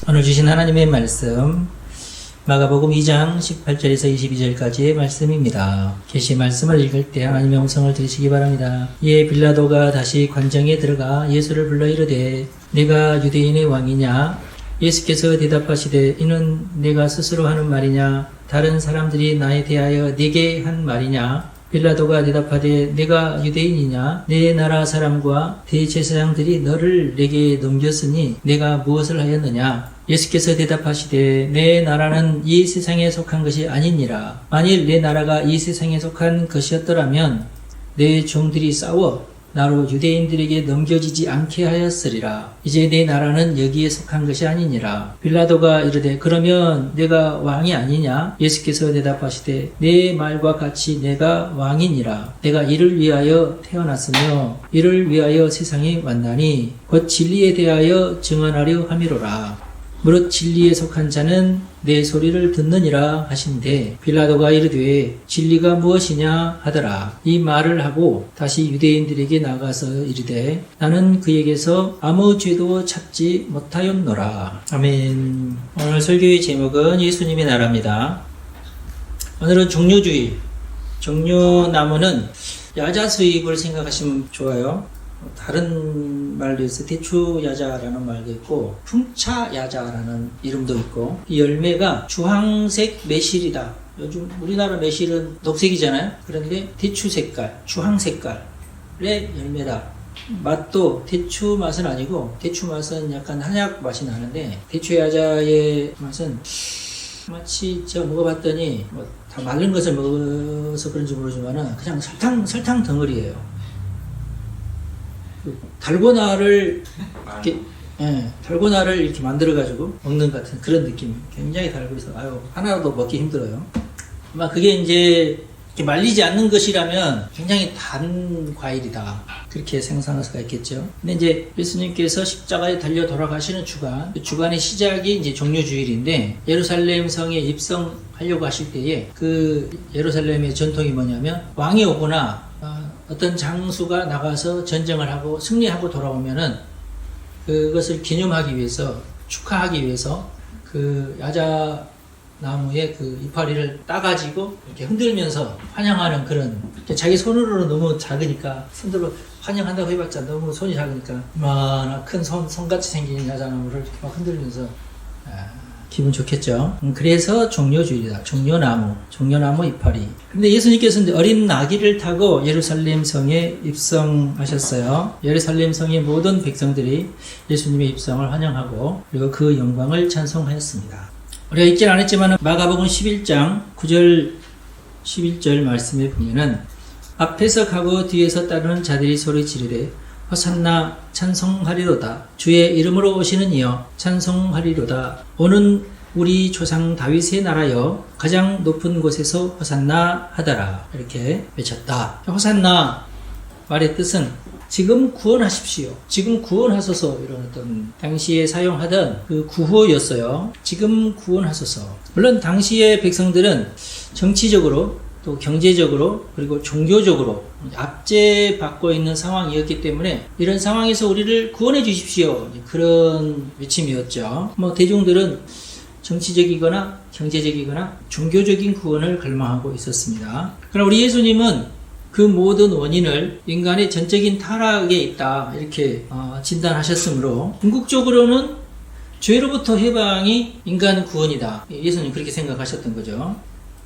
오늘 주신 하나님의 말씀 마가복음 2장 18절에서 22절까지의 말씀입니다. 계시 말씀을 읽을 때 하나님의 음성을 들으시기 바랍니다. 이에 빌라도가 다시 관정에 들어가 예수를 불러 이르되 내가 유대인의 왕이냐? 예수께서 대답하시되 이는 내가 스스로 하는 말이냐? 다른 사람들이 나에 대하여 네게 한 말이냐? 빌라도가 대답하되 내가 유대인이냐? 내 나라 사람과 대제사장들이 너를 내게 넘겼으니 내가 무엇을 하였느냐? 예수께서 대답하시되 내 나라는 이 세상에 속한 것이 아니니라. 만일 내 나라가 이 세상에 속한 것이었더라면 내 종들이 싸워 나로 유대인들에게 넘겨지지 않게 하였으리라. 이제 내 나라는 여기에 속한 것이 아니니라. 빌라도가 이르되 그러면 내가 왕이 아니냐? 예수께서 대답하시되 내 말과 같이 내가 왕이니라. 내가 이를 위하여 태어났으며 이를 위하여 세상에 왔나니 곧 진리에 대하여 증언하려 함이로라. 무릇 진리에 속한 자는 내 소리를 듣느니라 하신대 빌라도가 이르되 진리가 무엇이냐 하더라. 이 말을 하고 다시 유대인들에게 나가서 이르되 나는 그에게서 아무 죄도 찾지 못하였노라. 아멘. 오늘 설교의 제목은 예수님의 나라입니다. 오늘은 종려주의, 종려나무는 야자수입을 생각하시면 좋아요. 다른 말도 있어요. 대추야자라는 말도 있고 풍차야자라는 이름도 있고 이 열매가 주황색 매실이다. 요즘 우리나라 매실은 녹색이잖아요. 그런데 대추 색깔, 주황 색깔의 열매다. 맛도 대추 맛은 아니고 대추 맛은 약간 한약 맛이 나는데 대추야자의 맛은 마치 제가 먹어봤더니 뭐 다 마른 것을 먹어서 그런지 모르지만 그냥 설탕 덩어리예요. 달고나를 이렇게, 달고나를 이렇게 만들어가지고 먹는 것 같은 그런 느낌. 굉장히 달고 있어. 하나도 먹기 힘들어요. 아마 그게 이제 이렇게 말리지 않는 것이라면 굉장히 단 과일이다. 그렇게 생각할 수가 있겠죠. 근데 이제 예수님께서 십자가에 달려 돌아가시는 주간, 그 주간의 시작이 이제 종려주일인데 예루살렘 성에 입성하려고 하실 때에 그 예루살렘의 전통이 뭐냐면 왕이 오거나 어떤 장수가 나가서 전쟁을 하고 승리하고 돌아오면은 그것을 기념하기 위해서 축하하기 위해서 그 야자나무의 그 이파리를 따가지고 이렇게 흔들면서 환영하는 그런 자기 손으로는 너무 작으니까 손으로 환영한다고 해봤자 너무 손이 작으니까 이만한 큰 손같이 생긴 야자나무를 막 흔들면서 기분 좋겠죠. 그래서 종려주일이다. 종려나무 이파리. 근데 예수님께서 이제 어린 나귀를 타고 예루살렘 성에 입성하셨어요. 예루살렘 성의 모든 백성들이 예수님의 입성을 환영하고 그리고 그 영광을 찬송하였습니다. 우리가 읽진 않았지만 마가복음 11장 9절 11절 말씀에 보면은 앞에서 가고 뒤에서 따르는 자들이 소리 지르되 호산나 찬송하리로다. 주의 이름으로 오시는 이여 찬송하리로다. 오는 우리 조상 다윗의 나라여 가장 높은 곳에서 호산나 하더라. 이렇게 외쳤다. 호산나 말의 뜻은 지금 구원하십시오. 지금 구원하소서. 이런 어떤 당시에 사용하던 그 구호였어요. 지금 구원하소서. 물론 당시의 백성들은 정치적으로 또 경제적으로 그리고 종교적으로 압제받고 있는 상황이었기 때문에 이런 상황에서 우리를 구원해 주십시오. 그런 외침이었죠. 뭐 대중들은 정치적이거나 경제적이거나 종교적인 구원을 갈망하고 있었습니다. 그러나 우리 예수님은 그 모든 원인을 인간의 전적인 타락에 있다 이렇게 진단하셨으므로 궁극적으로는 죄로부터 해방이 인간 구원이다. 예수님 그렇게 생각하셨던 거죠.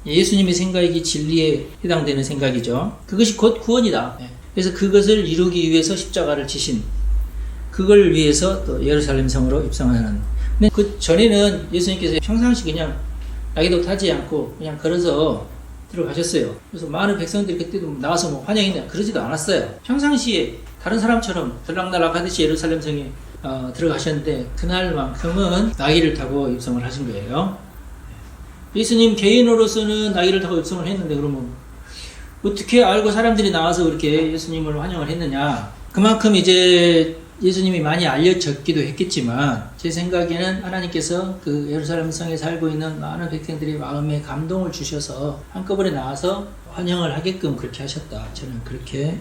예수님의 생각이 진리에 해당되는 생각이죠. 그것이 곧 구원이다. 그래서 그것을 이루기 위해서 십자가를 지신 그걸 위해서 또 예루살렘 성으로 입성하는. 근데 그 전에는 예수님께서 평상시 그냥 나귀도 타지 않고 그냥 걸어서 들어가셨어요. 그래서 많은 백성들이 그때도 나와서 뭐 환영이냐 그러지도 않았어요. 평상시에 다른 사람처럼 들락날락 하듯이 예루살렘 성에 들어가셨는데 그날만큼은 나귀를 타고 입성을 하신 거예요. 예수님 개인으로서는 나귀를 타고 입성을 했는데 그러면 어떻게 알고 사람들이 나와서 그렇게 예수님을 환영을 했느냐. 그만큼 이제 예수님이 많이 알려졌기도 했겠지만 제 생각에는 하나님께서 그 예루살렘 성에 살고 있는 많은 백성들이 마음에 감동을 주셔서 한꺼번에 나와서 환영을 하게끔 그렇게 하셨다. 저는 그렇게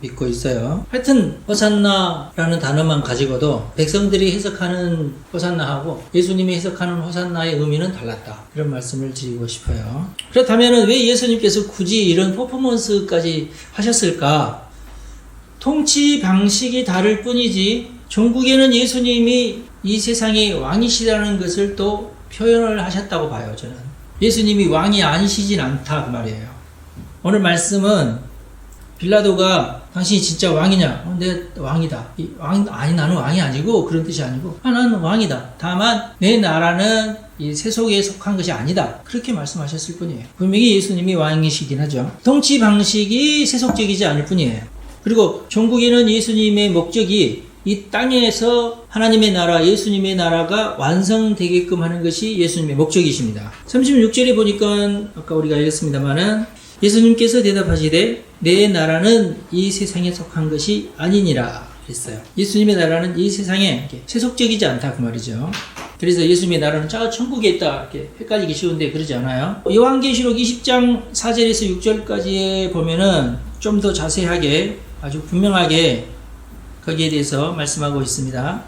믿고 있어요. 하여튼 호산나라는 단어만 가지고도 백성들이 해석하는 호산나하고 예수님이 해석하는 호산나의 의미는 달랐다. 이런 말씀을 드리고 싶어요. 그렇다면 왜 예수님께서 굳이 이런 퍼포먼스까지 하셨을까? 통치 방식이 다를 뿐이지 종국에는 예수님이 이 세상의 왕이시라는 것을 또 표현을 하셨다고 봐요. 저는 예수님이 왕이 아니시진 않다 그 말이에요. 오늘 말씀은 빌라도가 당신이 진짜 왕이냐? 내 왕이다. 아니 나는 왕이 아니고 그런 뜻이 아니고 나는 왕이다. 다만 내 나라는 이 세속에 속한 것이 아니다. 그렇게 말씀하셨을 뿐이에요. 분명히 예수님이 왕이시긴 하죠. 통치 방식이 세속적이지 않을 뿐이에요. 그리고 종국에는 예수님의 목적이 이 땅에서 하나님의 나라, 예수님의 나라가 완성되게끔 하는 것이 예수님의 목적이십니다. 36절에 보니까 아까 우리가 읽었습니다마는 예수님께서 대답하시되 내 나라는 이 세상에 속한 것이 아니니라 했어요. 예수님의 나라는 이 세상에 세속적이지 않다 그 말이죠. 그래서 예수님의 나라는 저 천국에 있다 이렇게 헷갈리기 쉬운데 그러지 않아요. 요한계시록 20장 4절에서 6절까지에 보면은 좀 더 자세하게 아주 분명하게 거기에 대해서 말씀하고 있습니다.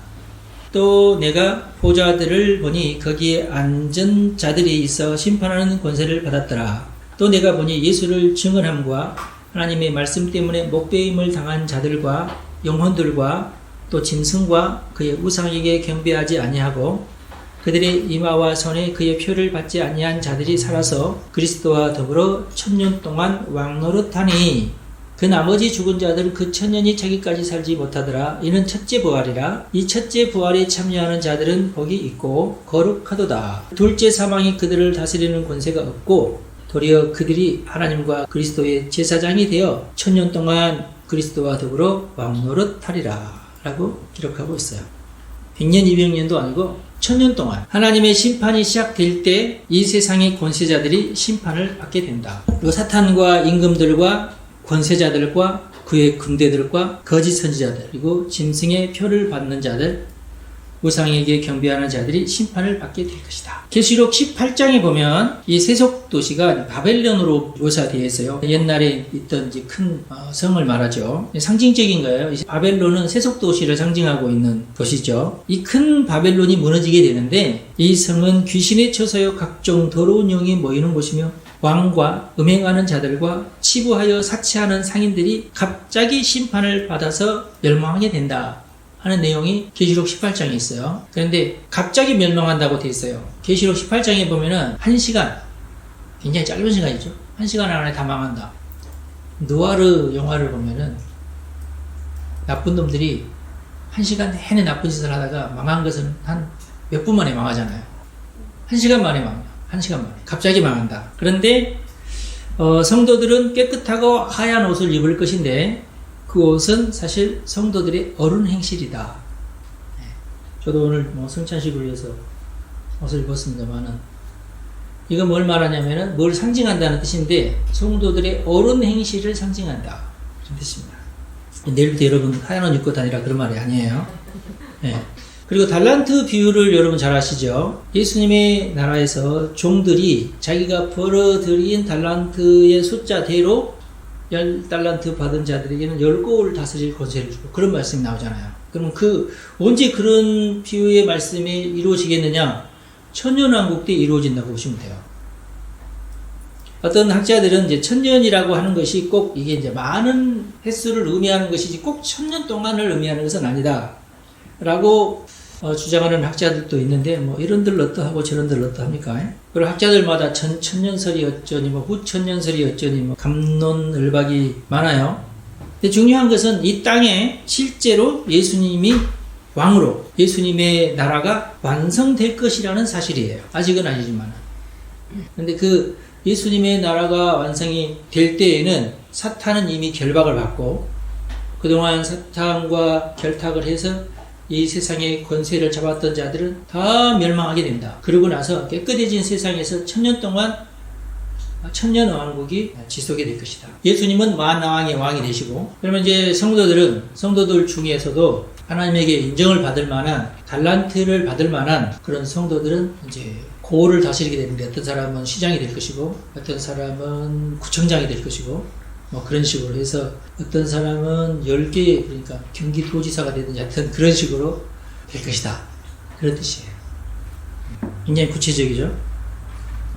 또 내가 보좌들을 보니 거기에 앉은 자들이 있어 심판하는 권세를 받았더라. 또 내가 보니 예수를 증언함과 하나님의 말씀 때문에 목배임을 당한 자들과 영혼들과 또 짐승과 그의 우상에게 경배하지 아니하고 그들의 이마와 손에 그의 표를 받지 아니한 자들이 살아서 그리스도와 더불어 1000년 동안 왕노릇하니 그 나머지 죽은 자들은 그 1000년이 차기까지 살지 못하더라. 이는 첫째 부활이라. 이 첫째 부활에 참여하는 자들은 복이 있고 거룩하도다. 둘째 사망이 그들을 다스리는 권세가 없고 도리어 그들이 하나님과 그리스도의 제사장이 되어 1000년 동안 그리스도와 더불어 왕노릇하리라 라고 기록하고 있어요. 100년 200년도 아니고 1000년 동안 하나님의 심판이 시작될 때 이 세상의 권세자들이 심판을 받게 된다. 그리고 사탄과 임금들과 권세자들과 그의 군대들과 거짓 선지자들 그리고 짐승의 표를 받는 자들 우상에게 경배하는 자들이 심판을 받게 될 것이다. 계시록 18장에 보면 이 세속 도시가 바벨론으로 묘사되어 있어요. 옛날에 있던 이제 큰 성을 말하죠. 상징적인 거예요. 바벨론은 세속 도시를 상징하고 있는 도시죠. 이 큰 바벨론이 무너지게 되는데 이 성은 귀신의 처소여 각종 더러운 영이 모이는 곳이며 왕과 음행하는 자들과 치부하여 사치하는 상인들이 갑자기 심판을 받아서 멸망하게 된다 하는 내용이 계시록 18장에 있어요. 그런데 갑자기 멸망한다고 되어 있어요. 계시록 18장에 보면은 1시간, 굉장히 짧은 시간이죠. 1시간 안에 다 망한다. 누아르 영화를 보면은 나쁜 놈들이 1시간 내내 나쁜 짓을 하다가 망한 것은 한 몇 분 만에 망하잖아요. 1시간 만에 망합니다. 1시간 만에 갑자기 망한다. 그런데 성도들은 깨끗하고 하얀 옷을 입을 것인데 그 옷은 사실 성도들의 어른 행실이다. 저도 오늘 성찬식을 위해서 옷을 입었습니다만은 이건 뭘 말하냐면은 뭘 상징한다는 뜻인데 성도들의 어른 행실을 상징한다 그런 뜻입니다. 내일부터 여러분 하얀 옷 입고 다니라 그런 말이 아니에요. 네. 그리고 달란트 비유를 여러분 잘 아시죠? 예수님의 나라에서 종들이 자기가 벌어들인 달란트의 숫자대로 10달란트 받은 자들에게는 10고을 다스릴 권세를 주고 그런 말씀이 나오잖아요. 그럼 언제 그런 비유의 말씀이 이루어지겠느냐? 천년왕국 때 이루어진다고 보시면 돼요. 어떤 학자들은 이제 천년이라고 하는 것이 꼭 이게 이제 많은 횟수를 의미하는 것이지 꼭 1000년 동안을 의미하는 것은 아니다. 라고 주장하는 학자들도 있는데 이런들 어떠하고 저런들 어떠합니까? 그리고 학자들마다 천년설이 어쩌니 후천년설이 어쩌니 갑론을박이 많아요. 근데 중요한 것은 이 땅에 실제로 예수님이 왕으로 예수님의 나라가 완성될 것이라는 사실이에요. 아직은 아니지만. 근데 그 예수님의 나라가 완성이 될 때에는 사탄은 이미 결박을 받고 그동안 사탄과 결탁을 해서 이 세상의 권세를 잡았던 자들은 다 멸망하게 된다. 그러고 나서 깨끗해진 세상에서 1000년 동안 1000년 왕국이 지속이 될 것이다. 예수님은 만왕의 왕이 되시고 그러면 이제 성도들 중에서도 하나님에게 인정을 받을 만한 달란트를 받을 만한 그런 성도들은 이제 고을을 다스리게 되는데 어떤 사람은 시장이 될 것이고 어떤 사람은 구청장이 될 것이고 뭐 그런 식으로 해서 어떤 사람은 10개, 그러니까 경기도지사가 되든지 하여튼 그런 식으로 될 것이다. 그런 뜻이에요. 굉장히 구체적이죠.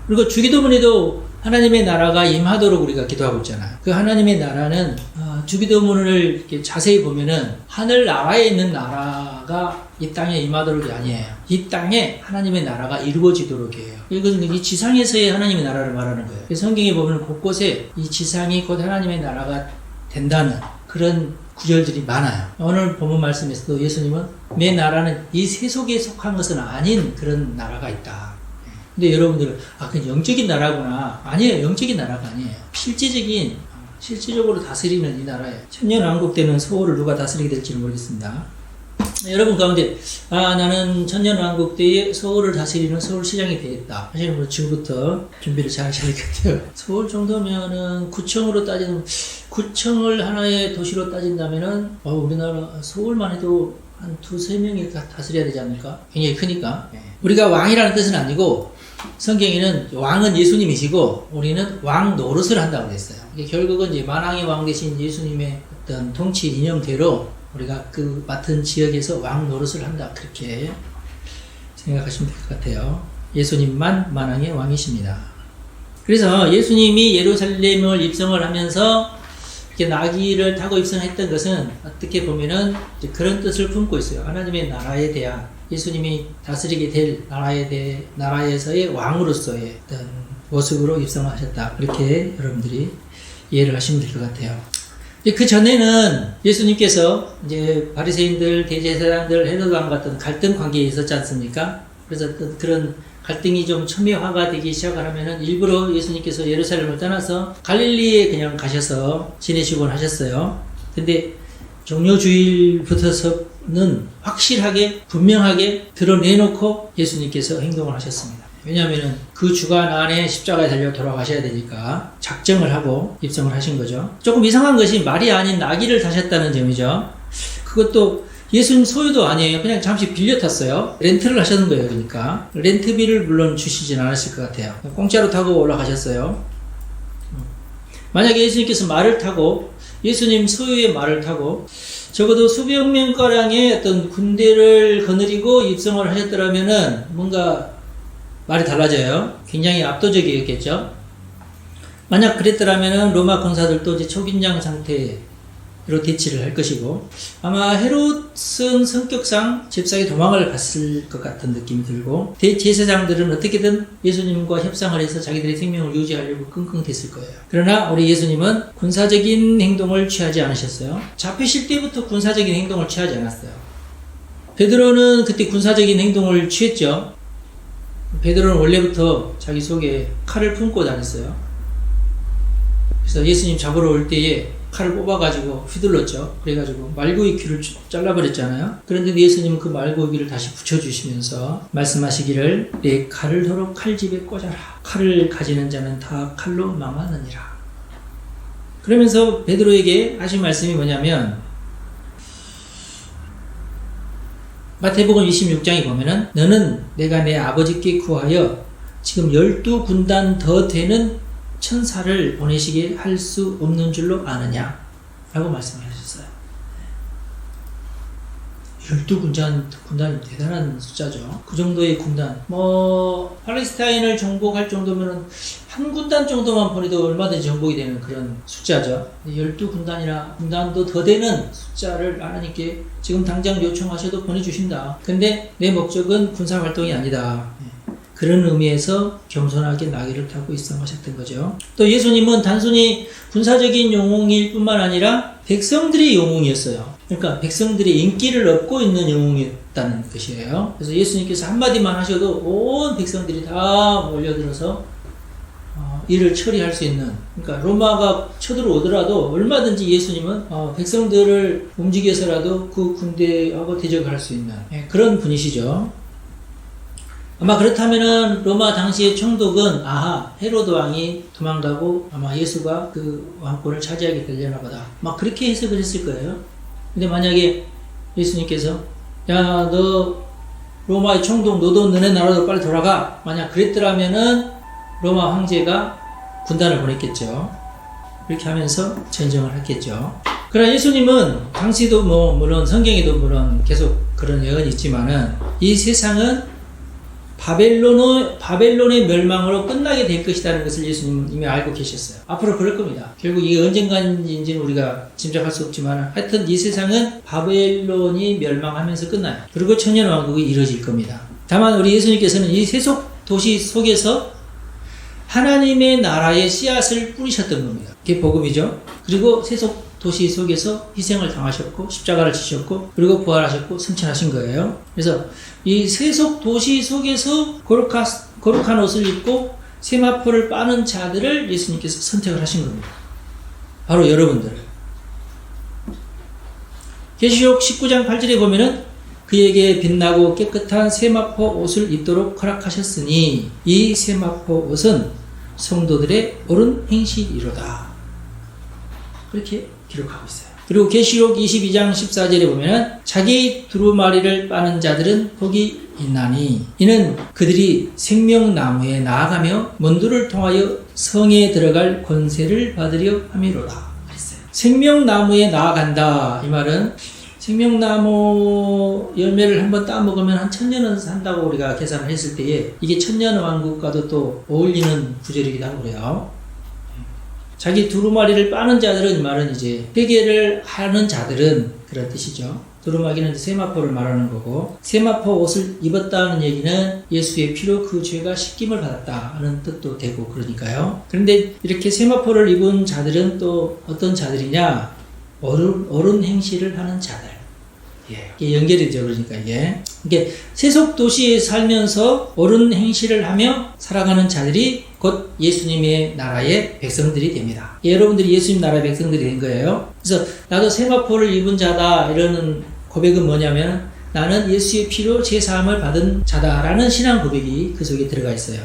그리고 주기도문에도 하나님의 나라가 임하도록 우리가 기도하고 있잖아요. 그 하나님의 나라는 주기도문을 이렇게 자세히 보면은 하늘나라에 있는 나라가 이 땅에 임하도록이 아니에요. 이 땅에 하나님의 나라가 이루어지도록 해요. 이것은 이 지상에서의 하나님의 나라를 말하는 거예요. 성경에 보면 곳곳에 이 지상이 곧 하나님의 나라가 된다는 그런 구절들이 많아요. 오늘 본문 말씀에서도 예수님은 내 나라는 이 세속에 속한 것은 아닌 그런 나라가 있다. 근데 여러분들은 그건 영적인 나라구나. 아니에요. 영적인 나라가 아니에요. 실질적으로 다스리는 이 나라예요. 천년왕국 때는 서울을 누가 다스리게 될지는 모르겠습니다. 여러분 가운데 나는 천년왕국 때에 서울을 다스리는 서울시장이 되겠다 하시는 분은 지금부터 준비를 잘 하셔야 될 것 같아요. 서울 정도면은 구청을 하나의 도시로 따진다면은 우리나라 서울만 해도 한 2-3명이 다스려야 되지 않을까? 굉장히 크니까. 우리가 왕이라는 뜻은 아니고 성경에는 왕은 예수님이시고 우리는 왕 노릇을 한다고 했어요. 결국은 이제 만왕의 왕 대신 예수님의 어떤 통치 이념대로 우리가 그 맡은 지역에서 왕 노릇을 한다. 그렇게 생각하시면 될 것 같아요. 예수님만 만왕의 왕이십니다. 그래서 예수님이 예루살렘을 입성을 하면서 이렇게 나귀를 타고 입성했던 것은 어떻게 보면은 그런 뜻을 품고 있어요. 하나님의 나라에 대한 예수님이 다스리게 될 나라에서의 왕으로서의 어떤 모습으로 입성하셨다. 그렇게 여러분들이 이해를 하시면 될 것 같아요. 그 전에는 예수님께서 이제 바리새인들, 대제사장들, 헤로드 왕 같은 갈등 관계에 있었지 않습니까? 그래서 어떤 그런 갈등이 좀 첨예화가 되기 시작을 하면은 일부러 예수님께서 예루살렘을 떠나서 갈릴리에 그냥 가셔서 지내시곤 하셨어요. 근데 종료주일부터서는 확실하게 분명하게 드러내놓고 예수님께서 행동을 하셨습니다. 왜냐하면 그 주간 안에 십자가에 달려 돌아가셔야 되니까 작정을 하고 입성을 하신 거죠. 조금 이상한 것이 말이 아닌 나귀를 타셨다는 점이죠. 그것도 예수님 소유도 아니에요. 그냥 잠시 빌려 탔어요. 렌트를 하셨는 거예요. 그러니까 렌트비를 물론 주시진 않았을 것 같아요. 공짜로 타고 올라가셨어요. 만약에 예수님께서 말을 타고 예수님 소유의 말을 타고 적어도 수백 명가량의 어떤 군대를 거느리고 입성을 하셨더라면은 뭔가 말이 달라져요. 굉장히 압도적이었겠죠. 만약 그랬더라면은 로마 군사들도 이제 초긴장 상태로 대치를 할 것이고 아마 헤롯은 성격상 잽싸게 도망을 갔을 것 같은 느낌이 들고 대제사장들은 어떻게든 예수님과 협상을 해서 자기들의 생명을 유지하려고 끙끙댔을 거예요. 그러나 우리 예수님은 군사적인 행동을 취하지 않으셨어요. 잡히실 때부터 군사적인 행동을 취하지 않았어요. 베드로는 그때 군사적인 행동을 취했죠. 베드로는 원래부터 자기 속에 칼을 품고 다녔어요. 그래서 예수님 잡으러 올 때에 칼을 뽑아가지고 휘둘렀죠. 그래가지고 말고기 귀를 잘라버렸잖아요. 그런데 예수님은 그 말고기를 다시 붙여주시면서 말씀하시기를 내 칼을 도로 칼집에 꽂아라. 칼을 가지는 자는 다 칼로 망하느니라. 그러면서 베드로에게 하신 말씀이 뭐냐면 마태복음 26장에 보면은 너는 내가 내 아버지께 구하여 지금 12군단 더 되는 천사를 보내시게 할 수 없는 줄로 아느냐 라고 말씀하셨어요. 12군단이 대단한 숫자죠. 그 정도의 군단 팔레스타인을 정복할 정도면 한 군단 정도만 보내도 얼마든지 정복이 되는 그런 숫자죠. 12군단이나 군단도 더 되는 숫자를 하나님께 지금 당장 요청하셔도 보내주신다. 근데 내 목적은 군사활동이 아니다. 그런 의미에서 겸손하게 나귀를 타고 입성하셨던 거죠. 또 예수님은 단순히 군사적인 영웅일 뿐만 아니라 백성들의 영웅이었어요. 그러니까 백성들의 인기를 얻고 있는 영웅이었다는 것이에요. 그래서 예수님께서 한마디만 하셔도 온 백성들이 다 몰려들어서 일을 처리할 수 있는, 그러니까 로마가 쳐들어오더라도 얼마든지 예수님은 백성들을 움직여서라도 그 군대하고 대적을 할 수 있는 그런 분이시죠. 아마 그렇다면은 로마 당시의 총독은 헤로드 왕이 도망가고 아마 예수가 그 왕권을 차지하게 되려나 보다. 막 그렇게 해석을 했을 거예요. 근데 만약에 예수님께서 야, 너 로마의 총독 너도 너네 나라로 빨리 돌아가. 만약 그랬더라면은 로마 황제가 군단을 보냈겠죠. 이렇게 하면서 전쟁을 했겠죠. 그러나 예수님은 당시도 물론 성경에도 물론 계속 그런 예언이 있지만은 이 세상은 바벨론의 멸망으로 끝나게 될 것이라는 것을 예수님은 이미 알고 계셨어요. 앞으로 그럴 겁니다. 결국 이게 언젠가인지는 우리가 짐작할 수 없지만 하여튼 이 세상은 바벨론이 멸망하면서 끝나요. 그리고 천년왕국이 이루어질 겁니다. 다만 우리 예수님께서는 이 세속 도시 속에서 하나님의 나라의 씨앗을 뿌리셨던 겁니다. 그게 복음이죠. 그리고 세속 도시 속에서 희생을 당하셨고 십자가를 지셨고 그리고 부활하셨고 승천하신 거예요. 그래서 이 세속 도시 속에서 거룩한 옷을 입고 세마포를 빠는 자들을 예수님께서 선택을 하신 겁니다. 바로 여러분들을. 계시록 19장 8절에 보면은 그에게 빛나고 깨끗한 세마포 옷을 입도록 허락하셨으니 이 세마포 옷은 성도들의 옳은 행실이로다. 그렇게 기록하고 있어요. 그리고 계시록 22장 14절에 보면은 자기 두루마리를 빠는 자들은 복이 있나니 이는 그들이 생명나무에 나아가며 문들을 통하여 성에 들어갈 권세를 받으려 함이로라 그랬어요. 생명나무에 나아간다. 이 말은 생명나무 열매를 한번 따먹으면 한 1000년은 산다고 우리가 계산을 했을 때에 이게 천년왕국과도 또 어울리는 구절이기도 하고 그래요. 자기 두루마리를 빠는 자들은 이 말은 이제 회개를 하는 자들은 그런 뜻이죠. 두루마기는 세마포를 말하는 거고 세마포 옷을 입었다는 얘기는 예수의 피로 그 죄가 씻김을 받았다 하는 뜻도 되고 그러니까요. 그런데 이렇게 세마포를 입은 자들은 또 어떤 자들이냐? 옳은 행실을 하는 자들. 이게 연결이 되죠. 그러니까 이게 세속 도시에 살면서 옳은 행실을 하며 살아가는 자들이 곧 예수님의 나라의 백성들이 됩니다. 여러분들이 예수님 나라의 백성들이 된 거예요. 그래서 나도 세마포를 입은 자다 이러는 고백은 뭐냐면 나는 예수의 피로 제사함을 받은 자다라는 신앙 고백이 그 속에 들어가 있어요.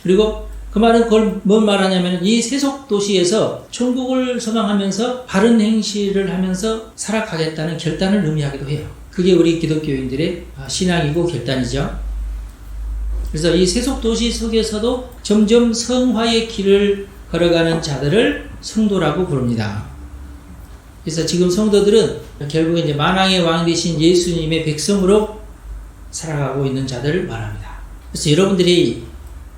그리고 그 말은 그걸 뭔 말하냐면 이 세속 도시에서 천국을 소망하면서 바른 행실을 하면서 살아가겠다는 결단을 의미하기도 해요. 그게 우리 기독교인들의 신앙이고 결단이죠. 그래서 이 세속 도시 속에서도 점점 성화의 길을 걸어가는 자들을 성도라고 부릅니다. 그래서 지금 성도들은 결국 이제 만왕의 왕 되신 예수님의 백성으로 살아가고 있는 자들을 말합니다. 그래서 여러분들이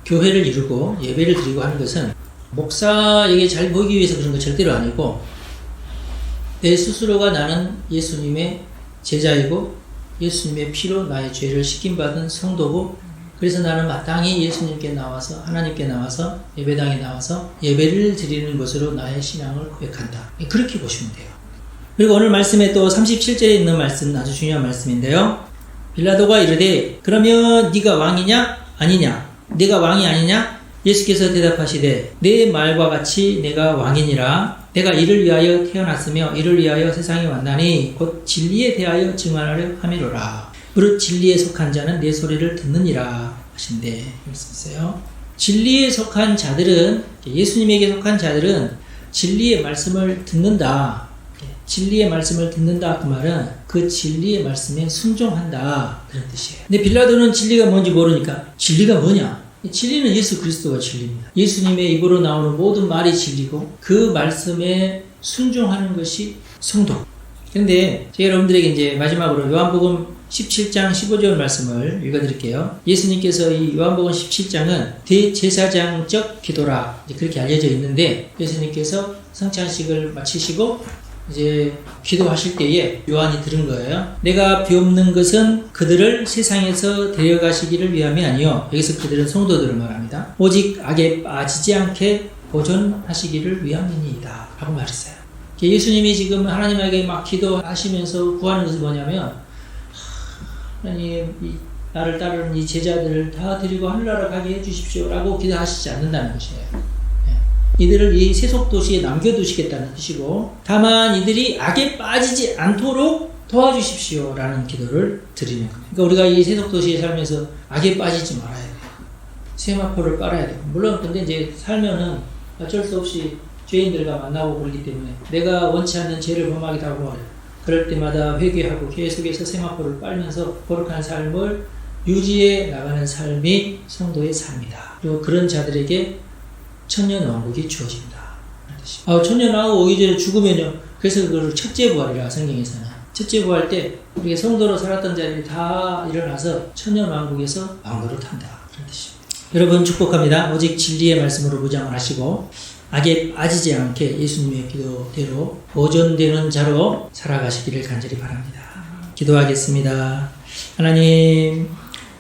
교회를 이루고 예배를 드리고 하는 것은 목사에게 잘 보이기 위해서 그런 거 절대로 아니고 내 스스로가 나는 예수님의 제자이고 예수님의 피로 나의 죄를 씻김받은 성도고 그래서 나는 마땅히 예수님께 나와서 하나님께 나와서 예배당에 나와서 예배를 드리는 것으로 나의 신앙을 고백한다. 그렇게 보시면 돼요. 그리고 오늘 말씀에 또 37절에 있는 말씀 아주 중요한 말씀인데요. 빌라도가 이르되 그러면 네가 왕이냐 아니냐 네가 왕이 아니냐? 예수께서 대답하시되 내 말과 같이 내가 왕이니라. 내가 이를 위하여 태어났으며 이를 위하여 세상에 왔나니 곧 진리에 대하여 증언하려 함이로라. 무릇 진리에 속한 자는 내 소리를 듣느니라 하신대. 말씀이세요. 진리에 속한 자들은 예수님에게 속한 자들은 진리의 말씀을 듣는다. 진리의 말씀을 듣는다 그 말은 그 진리의 말씀에 순종한다 그런 뜻이에요. 근데 빌라도는 진리가 뭔지 모르니까 진리가 뭐냐? 진리는 예수 그리스도가 진리입니다. 예수님의 입으로 나오는 모든 말이 진리고 그 말씀에 순종하는 것이 성도. 그런데 제가 여러분들에게 이제 마지막으로 요한복음 17장 15절 말씀을 읽어드릴게요. 예수님께서 이 요한복음 17장은 대제사장적 기도라 그렇게 알려져 있는데 예수님께서 성찬식을 마치시고 이제 기도하실 때에 요한이 들은 거예요. 내가 비옵는 것은 그들을 세상에서 데려가시기를 위함이 아니요. 여기서 그들은 성도들을 말합니다. 오직 악에 빠지지 않게 보존하시기를 위함이니이다 라고 말했어요. 예수님이 지금 하나님에게 막 기도하시면서 구하는 것은 뭐냐면 하나님 나를 따르는 이 제자들을 다 데리고 하늘나라 가게 해주십시오 라고 기도하시지 않는다는 것이에요. 이들을 이 세속 도시에 남겨두시겠다는 뜻이고 다만 이들이 악에 빠지지 않도록 도와주십시오 라는 기도를 드리는 거예요. 그러니까 우리가 이 세속 도시에 살면서 악에 빠지지 말아야 돼요. 세마포를 깔아야 돼요. 물론 근데 이제 살면은 어쩔 수 없이 죄인들과 만나고 그러기 때문에 내가 원치 않는 죄를 범하기도 하고 그럴 때마다 회개하고 계속해서 세마포를 빨면서 거룩한 삶을 유지해 나가는 삶이 성도의 삶이다. 그리고 그런 자들에게 천년왕국이 주어집니다. 뜻입니다. 천년왕후 오기 전에 죽으면요. 그래서 그걸 첫째 부활이라 성경에서는. 첫째 부활 때 우리가 성도로 살았던 자들이 다 일어나서 천년왕국에서 왕노릇 한다. 그런 뜻입니다. 여러분 축복합니다. 오직 진리의 말씀으로 무장을 하시고 악에 빠지지 않게 예수님의 기도대로 보존되는 자로 살아가시기를 간절히 바랍니다. 기도하겠습니다. 하나님,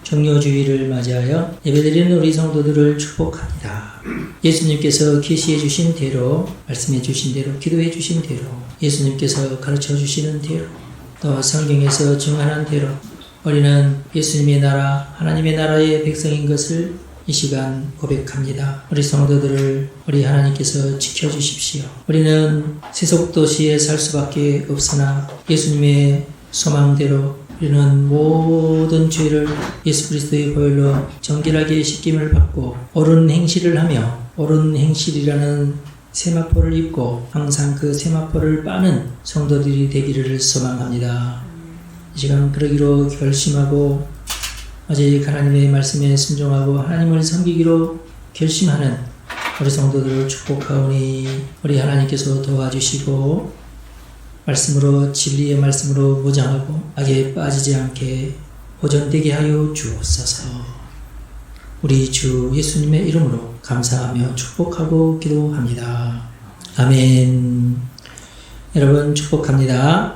종료주의를 맞이하여 예배드리는 우리 성도들을 축복합니다. 예수님께서 계시해 주신 대로, 말씀해 주신 대로, 기도해 주신 대로, 예수님께서 가르쳐 주시는 대로, 또 성경에서 증언한 대로 우리는 예수님의 나라, 하나님의 나라의 백성인 것을 이 시간 고백합니다. 우리 성도들을 우리 하나님께서 지켜주십시오. 우리는 세속도시에 살 수밖에 없으나 예수님의 소망대로 우리는 모든 죄를 예수 그리스도의 보혈로 정결하게 씻김을 받고 옳은 행실을 하며 옳은 행실이라는 세마포를 입고 항상 그 세마포를 빠는 성도들이 되기를 소망합니다. 이 시간 그러기로 결심하고 오직 하나님의 말씀에 순종하고 하나님을 섬기기로 결심하는 우리 성도들을 축복하오니 우리 하나님께서 도와주시고 말씀으로 진리의 말씀으로 무장하고 악에 빠지지 않게 보존되게 하여 주옵소서. 우리 주 예수님의 이름으로 감사하며 축복하고 기도합니다. 아멘. 여러분 축복합니다.